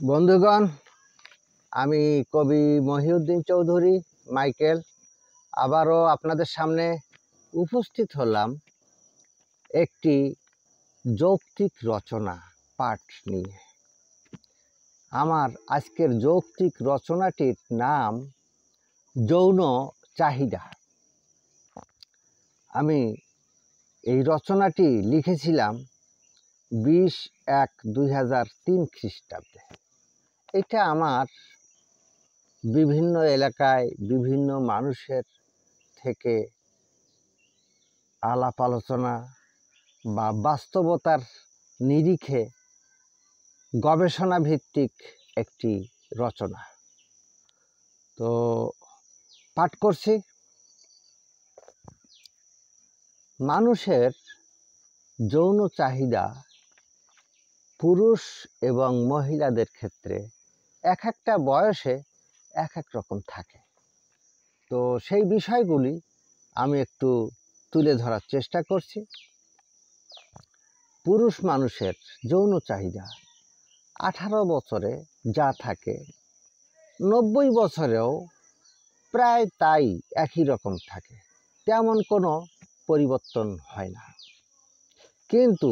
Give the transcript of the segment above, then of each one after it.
বন্ধুগণ, আমি কবি মহিউদ্দিন চৌধুরী মাইকেল আবারও আপনাদের সামনে উপস্থিত হলাম একটি যৌক্তিক রচনা পাঠ নিয়ে। আমার আজকের যৌক্তিক রচনাটির নাম যৌন চাহিদা। আমি এই রচনাটি লিখেছিলাম 20/1/2003 খ্রিস্টাব্দে। এটা আমার বিভিন্ন এলাকায় বিভিন্ন মানুষের থেকে আলাপ আলোচনা বা বাস্তবতার নিরিখে গবেষণা ভিত্তিক একটি রচনা। তো পাঠ করছি। মানুষের যৌন চাহিদা পুরুষ এবং মহিলাদের ক্ষেত্রে এক একটা বয়সে এক এক রকম থাকে। তো সেই বিষয়গুলি আমি একটু তুলে ধরার চেষ্টা করছি। পুরুষ মানুষের যৌন চাহিদা 18 বছরে যা থাকে 90 বছরেও প্রায় তাই একই রকম থাকে, তেমন কোনো পরিবর্তন হয় না। কিন্তু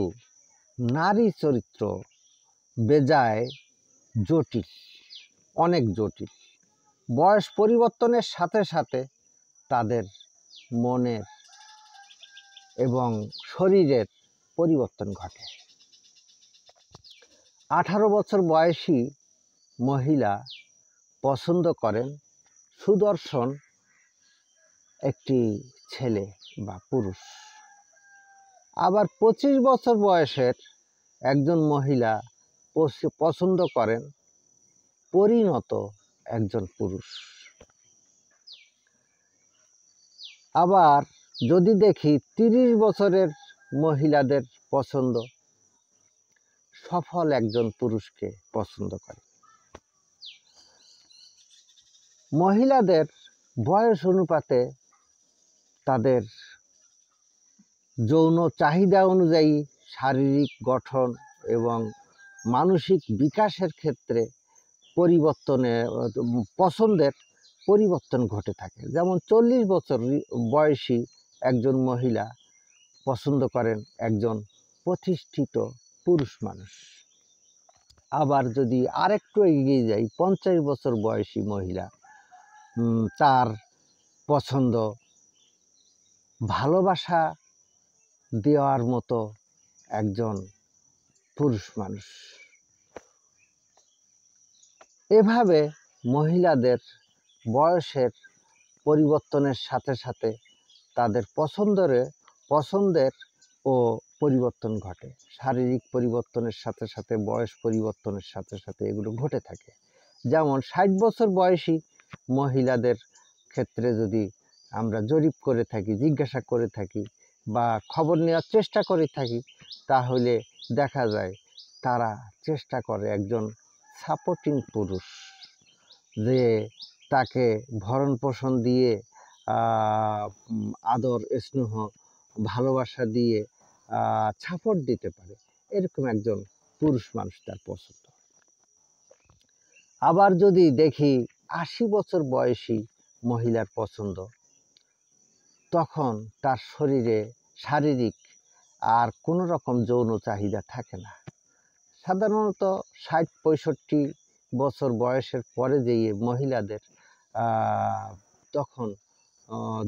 নারী চরিত্র বেজায় জটিল, অনেক জটিল। বয়স পরিবর্তনের সাথে সাথে তাদের মনের এবং শরীরের পরিবর্তন ঘটে। 18 বছর বয়সী মহিলা পছন্দ করেন সুদর্শন একটি ছেলে বা পুরুষ। আবার 25 বছর বয়সের একজন মহিলা পছন্দ করেন পরিণত একজন পুরুষ। আবার যদি দেখি 30 বছরের মহিলাদের পছন্দ সফল একজন পুরুষকে পছন্দ করে। মহিলাদের বয়স অনুপাতে তাদের যৌন চাহিদা অনুযায়ী শারীরিক গঠন এবং মানসিক বিকাশের ক্ষেত্রে পছন্দের পরিবর্তন ঘটে থাকে। যেমন 40 বছর বয়সী একজন মহিলা পছন্দ করেন একজন প্রতিষ্ঠিত পুরুষ মানুষ। আবার যদি আরেকটু এগিয়ে যাই, 50 বছর বয়সী মহিলা, তার পছন্দ ভালোবাসা দেওয়ার মতো একজন পুরুষ মানুষ। এভাবে মহিলাদের বয়সের পরিবর্তনের সাথে সাথে তাদের পছন্দের ও পরিবর্তন ঘটে। শারীরিক পরিবর্তনের সাথে সাথে বয়স পরিবর্তনের সাথে সাথে এগুলো ঘটে থাকে। যেমন 60 বছর বয়সী মহিলাদের ক্ষেত্রে যদি আমরা জরিপ করে থাকি, জিজ্ঞাসা করে থাকি বা খবর নেওয়ার চেষ্টা করে থাকি, তাহলে দেখা যায় তারা চেষ্টা করে একজন সাপোর্টিং পুরুষ, যে তাকে ভরণ পোষণ দিয়ে আদর স্নেহ ভালোবাসা দিয়ে সাপোর্ট দিতে পারে, এরকম একজন পুরুষ মানুষ তার পছন্দ। আবার যদি দেখি 80 বছর বয়সী মহিলার পছন্দ, তখন তার শরীরে শারীরিক আর কোনো রকম যৌন চাহিদা থাকে না। সাধারণত 60-65 বছর বয়সের পরে যেয়ে মহিলাদের তখন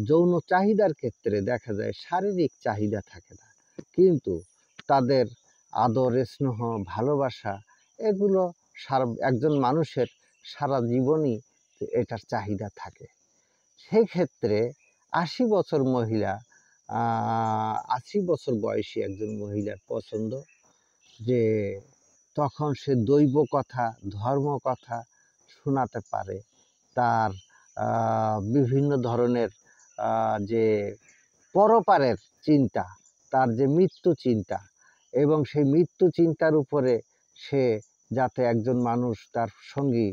যৌন চাহিদার ক্ষেত্রে দেখা যায় শারীরিক চাহিদা থাকে না, কিন্তু তাদের আদর স্নেহ ভালোবাসা এগুলো একজন মানুষের সারা জীবনই এটার চাহিদা থাকে। সেই ক্ষেত্রে 80 বছর মহিলা 80 বছর বয়সী একজন মহিলার পছন্দ যে তখন সে দৈব কথা ধর্ম কথা শোনাতে পারে, তার বিভিন্ন ধরনের যে পরপারের চিন্তা, তার যে মৃত্যু চিন্তা, এবং সেই মৃত্যু চিন্তার উপরে সে যাতে একজন মানুষ তার সঙ্গী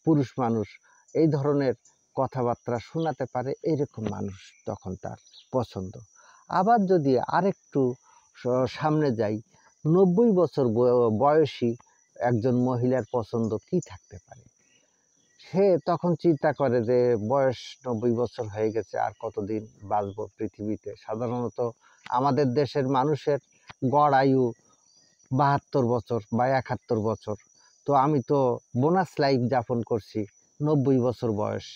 পুরুষ মানুষ এই ধরনের কথাবার্তা শোনাতে পারে, এরকম মানুষ তখন তার পছন্দ। আবার যদি আরেকটু সামনে যাই, 90 বছর বয়সী একজন মহিলার পছন্দ কি থাকতে পারে? সে তখন চিন্তা করে যে বয়স ৯০ বছর হয়ে গেছে, আর কতদিন বাঁচবো পৃথিবীতে। সাধারণত আমাদের দেশের মানুষের গড় আয়ু ৭২ বছর বা ৭১ বছর। তো আমি তো বোনাস লাইফ যাপন করছি ৯০ বছর বয়স,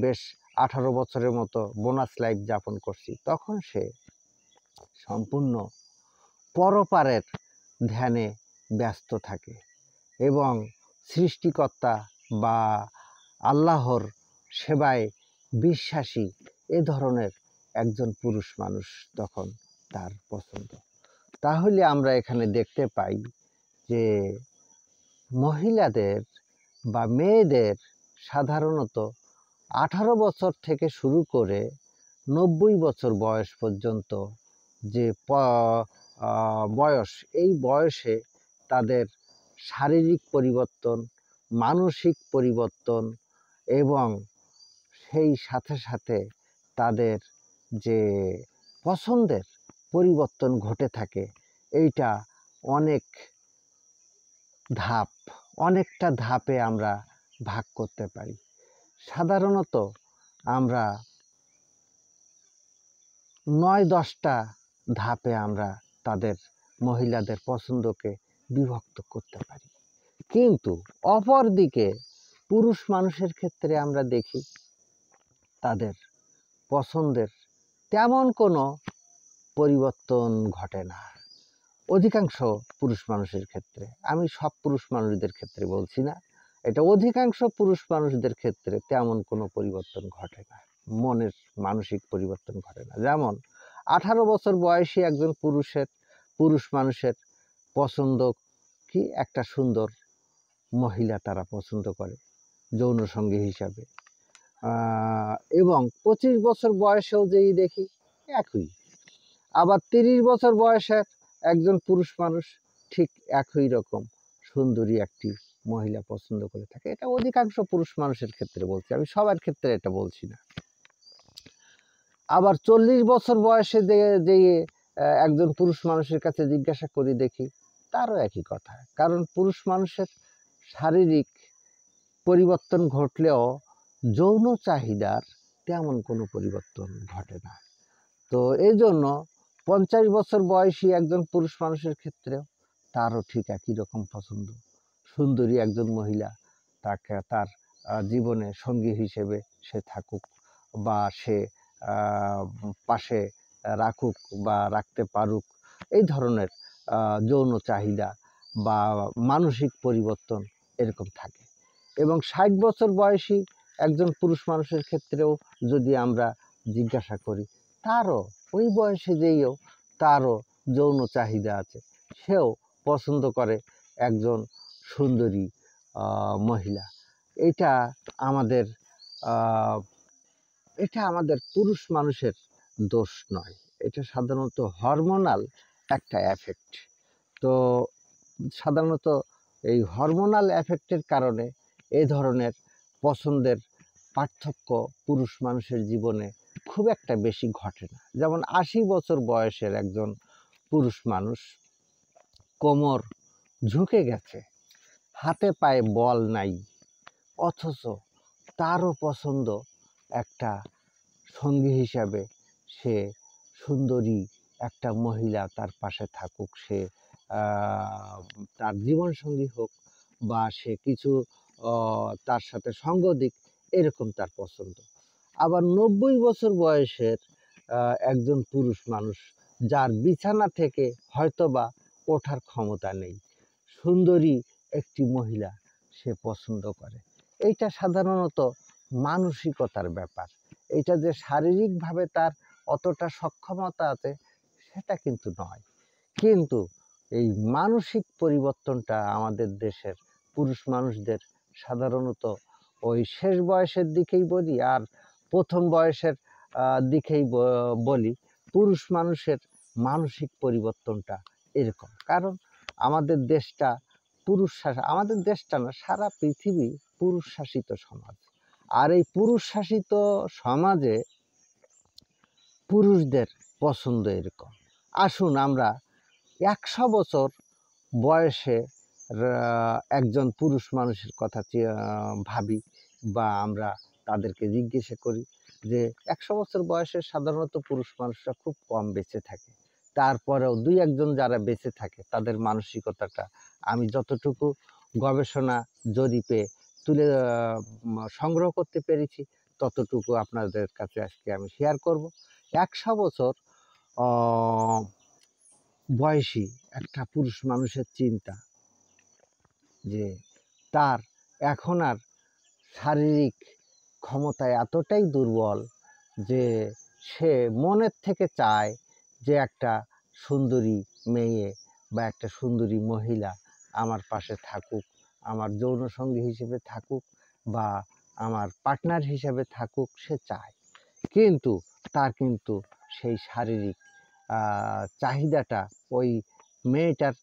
বেশ ১৮ বছরের মতো বোনাস লাইফ যাপন করছি। তখন সে সম্পূর্ণ পরপারের ধ্যানে ব্যস্ত থাকে এবং সৃষ্টিকর্তা বা আল্লাহর সেবায় বিশ্বাসী এ ধরনের একজন পুরুষ মানুষ তখন তার পছন্দ। তাহলে আমরা এখানে দেখতে পাই যে মহিলাদের বা মেয়েদের সাধারণত ১৮ বছর থেকে শুরু করে ৯০ বছর বয়স পর্যন্ত যে বয়স, এই বয়সে তাদের শারীরিক পরিবর্তন, মানসিক পরিবর্তন এবং সেই সাথে সাথে তাদের যে পছন্দের পরিবর্তন ঘটে থাকে। এইটা অনেক ধাপ, অনেকটা ধাপে আমরা ভাগ করতে পারি। সাধারণত আমরা ৯-১০টা ধাপে আমরা তাদের মহিলাদের পছন্দকে বিভক্ত করতে পারি। কিন্তু অপরদিকে পুরুষ মানুষের ক্ষেত্রে আমরা দেখি তাদের পছন্দের তেমন কোনো পরিবর্তন ঘটে না। অধিকাংশ পুরুষ মানুষের ক্ষেত্রে, আমি সব পুরুষ মানুষদের ক্ষেত্রে বলছি না, এটা অধিকাংশ পুরুষ মানুষদের ক্ষেত্রে তেমন কোনো পরিবর্তন ঘটে না, মনের মানসিক পরিবর্তন ঘটে না। যেমন ১৮ বছর বয়সী একজন পুরুষ মানুষের পছন্দ কি? একটা সুন্দর মহিলা তারা পছন্দ করে যৌনসঙ্গী হিসাবে। এবং ২৫ বছর বয়সেও যেই দেখি একই। আবার ৩০ বছর বয়সের একজন পুরুষ মানুষ ঠিক একই রকম সুন্দরী একটি মহিলা পছন্দ করে থাকে। এটা অধিকাংশ পুরুষ মানুষের ক্ষেত্রে বলছি, আমি সবার ক্ষেত্রে এটা বলছি না। আবার ৪০ বছর বয়সে যে একজন পুরুষ মানুষের কাছে জিজ্ঞাসা করি দেখি তারও একই কথা। কারণ পুরুষ মানুষের শারীরিক পরিবর্তন ঘটলেও যৌন চাহিদার তেমন কোনো পরিবর্তন ঘটে না। তো এই জন্য ৫০ বছর বয়সী একজন পুরুষ মানুষের ক্ষেত্রেও তারও ঠিক একই রকম পছন্দ। সুন্দরী একজন মহিলা তাকে তার জীবনে সঙ্গী হিসেবে সে থাকুক বা সে পাশে রাখুক বা রাখতে পারুক, এই ধরনের যৌন চাহিদা বা মানসিক পরিবর্তন এরকম থাকে। এবং ৬০ বছর বয়সী একজন পুরুষ মানুষের ক্ষেত্রেও যদি আমরা জিজ্ঞাসা করি, তারও ওই বয়সে যেয়েও তারও যৌন চাহিদা আছে, সেও পছন্দ করে একজন সুন্দরী মহিলা। এটা আমাদের এটা আমাদের পুরুষ মানুষের দোষ নয়, এটা সাধারণত হরমোনাল একটা এফেক্ট। তো সাধারণত এই হরমোনাল এফেক্টের কারণে এই ধরনের পছন্দের পার্থক্য পুরুষ মানুষের জীবনে খুব একটা বেশি ঘটে না। যেমন ৮০ বছর বয়সের একজন পুরুষ মানুষ, কোমর ঝুঁকে গেছে, হাতে পায়ে বল নাই, অথচ তারও পছন্দ একটা সঙ্গী হিসাবে সে সুন্দরী একটা মহিলা তার পাশে থাকুক, সে তার জীবনসঙ্গী হোক বা সে কিছু তার সাথে সঙ্গ দিক, এরকম তার পছন্দ। আবার ৯০ বছর বয়সের একজন পুরুষ মানুষ, যার বিছানা থেকে হয়তোবা ওঠার ক্ষমতা নেই, সুন্দরী একটি মহিলা সে পছন্দ করে। এইটা সাধারণত মানসিকতার ব্যাপার। এটা যে শারীরিকভাবে তার অতটা সক্ষমতা আছে সেটা কিন্তু নয়। কিন্তু এই মানসিক পরিবর্তনটা আমাদের দেশের পুরুষ মানুষদের সাধারণত ওই শেষ বয়সের দিকেই বলি আর প্রথম বয়সের দিকেই বলি, পুরুষ মানুষের মানসিক পরিবর্তনটা এরকম। কারণ আমাদের দেশটা আমাদের দেশটা না, সারা পৃথিবী পুরুষ শাসিত সমাজ। আর এই পুরুষ শাসিত সমাজে পুরুষদের পছন্দ এরকম। আসুন আমরা ১০০ বছর বয়সে একজন পুরুষ মানুষের কথা ভাবি বা আমরা তাদেরকে জিজ্ঞাসা করি যে 100 বছর বয়সে সাধারণত পুরুষ মানুষরা খুব কম বেঁচে থাকে। তারপরেও ২-১ জন যারা বেঁচে থাকে তাদের মানসিকতাটা আমি যতটুকু গবেষণা জরিপে তুলে সংগ্রহ করতে পেরেছি ততটুকু আপনাদের কাছে আজকে আমি শেয়ার করব। 100 বছর অ বয়সী একটা পুরুষ মানুষের চিন্তা যে তার এখন আর শারীরিক ক্ষমতা এতটাই দুর্বল যে সে মনের থেকে চায় যে একটা সুন্দরী মেয়ে বা একটা সুন্দরী মহিলা আমার পাশে থাকুক, আমার যৌনসঙ্গী হিসেবে থাকুক বা আমার পার্টনার হিসেবে থাকুক, সে চায়। কিন্তু তার কিন্তু সেই শারীরিক চাহিদাটা ওই মেয়েটার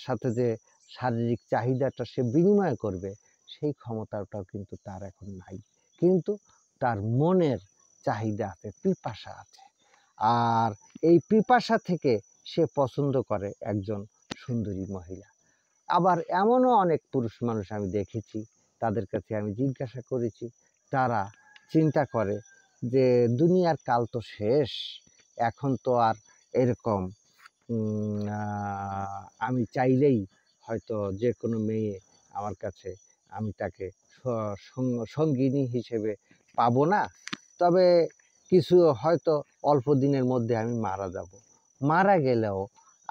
সাথে যে শারীরিক চাহিদাটা সে বিনিময় করবে সেই ক্ষমতাটাও কিন্তু তার এখন নাই। কিন্তু তার মনের চাহিদা আছে, পিপাসা আছে। আর এই পিপাসা থেকে সে পছন্দ করে একজন সুন্দরী মহিলা। আবার এমনও অনেক পুরুষ মানুষ আমি দেখেছি, তাদের কাছে আমি জিজ্ঞাসা করেছি, তারা চিন্তা করে যে দুনিয়ার কাল তো শেষ, এখন তো আর এরকম আমি চাইলেই হয়তো যে কোনো মেয়ে আমার কাছে আমি তাকে সঙ্গিনী হিসেবে পাবো না। তবে কিছু হয়তো অল্প দিনের মধ্যে আমি মারা যাব। মারা গেলেও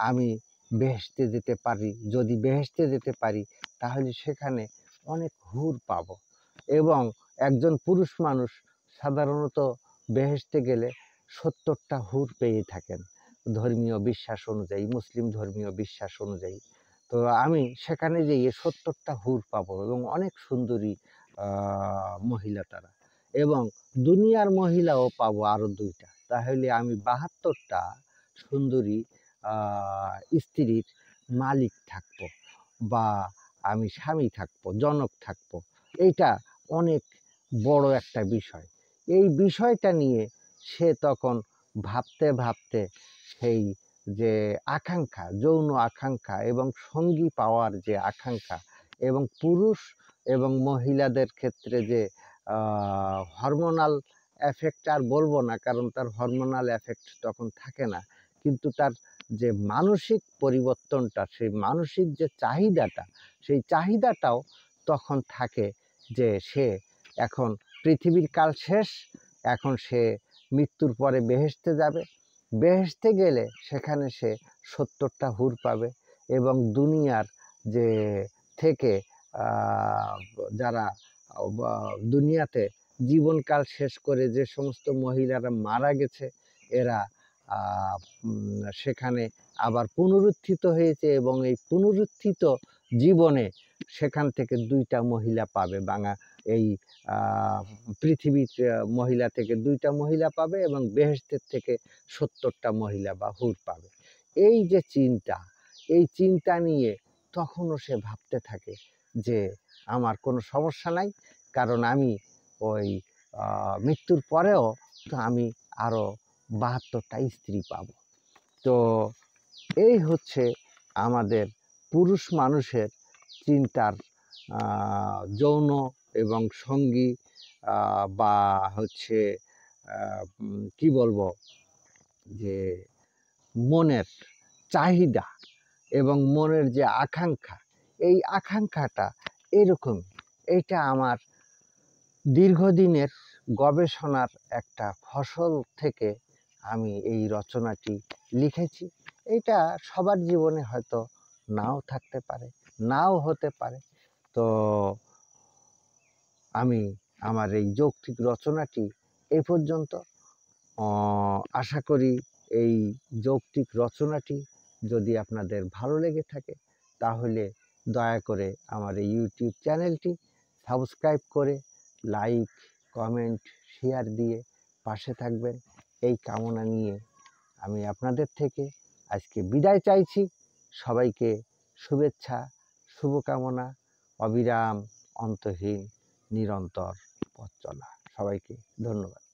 আমি বেহেশতে যেতে পারি। যদি বেহেশতে যেতে পারি তাহলে সেখানে অনেক হুর পাবো এবং একজন পুরুষ মানুষ সাধারণত বেহেশতে গেলে ৭০টা হুর পেয়ে থাকেন ধর্মীয় বিশ্বাস অনুযায়ী, মুসলিম ধর্মীয় বিশ্বাস অনুযায়ী। তো আমি সেখানে যেয়ে ৭০টা হুর পাবো এবং অনেক সুন্দরী মহিলা তারা, এবং দুনিয়ার মহিলাও পাবো আরও ২টা। তাহলে আমি ৭২টা সুন্দরী স্ত্রীর মালিক থাকবো বা আমি স্বামী থাকবো, জনক থাকবো। এইটা অনেক বড় একটা বিষয়। এই বিষয়টা নিয়ে সে তখন ভাবতে ভাবতে সেই যে আকাঙ্ক্ষা, যৌন আকাঙ্ক্ষা এবং সঙ্গী পাওয়ার যে আকাঙ্ক্ষা এবং পুরুষ এবং মহিলাদের ক্ষেত্রে যে হরমোনাল এফেক্ট আর বলবো না, কারণ তার হরমোনাল এফেক্ট তখন থাকে না। কিন্তু তার যে মানসিক পরিবর্তনটা, সেই মানসিক যে চাহিদাটা, সেই চাহিদাটাও তখন থাকে যে সে এখন পৃথিবীর কাল শেষ, এখন সে মৃত্যুর পরে বেহেশতে যাবে। বেহেশতে গেলে সেখানে সে ৭০টা হুর পাবে এবং দুনিয়ার যে থেকে যারা দুনিয়াতে জীবনকাল শেষ করে যে সমস্ত মহিলারা মারা গেছে, এরা সেখানে আবার পুনরুত্থিত হয়েছে এবং এই পুনরুত্থিত জীবনে সেখান থেকে ২টা মহিলা পাবে। এই পৃথিবীর মহিলা থেকে ২টা মহিলা পাবে এবং বেহেশতের থেকে ৭০টা মহিলা বা হুর পাবে। এই যে চিন্তা, এই চিন্তা নিয়ে তখনও সে ভাবতে থাকে যে আমার কোনো সমস্যা নাই, কারণ আমি ওই মৃত্যুর পরেও তো আমি আরও ৭২টা স্ত্রী পাবো। তো এই হচ্ছে আমাদের পুরুষ মানুষের চিন্তার যৌন এবং সঙ্গী বা হচ্ছে কি বলবো যে মনের চাহিদা এবং মনের যে আকাঙ্ক্ষা, এই আকাঙ্ক্ষাটা এরকম। এইটা আমার দীর্ঘদিনের গবেষণার একটা ফসল থেকে আমি এই রচনাটি লিখেছি। এটা সবার জীবনে হয়তো নাও থাকতে পারে, নাও হতে পারে। তো আমি আমার এই যৌক্তিক রচনাটি এই পর্যন্ত। আশা করি এই যৌক্তিক রচনাটি যদি আপনাদের ভালো লেগে থাকে তাহলে দয়া করে আমার এই ইউটিউব চ্যানেলটি সাবস্ক্রাইব করে লাইক, কমেন্ট, শেয়ার দিয়ে পাশে থাকবেন, এই কামনা নিয়ে আমি আপনাদের থেকে আজকে বিদায় চাইছি। সবাইকে শুভেচ্ছা, শুভকামনা, অবিরাম, অন্তহীন, নিরন্তর পথ চলা। সবাইকে ধন্যবাদ।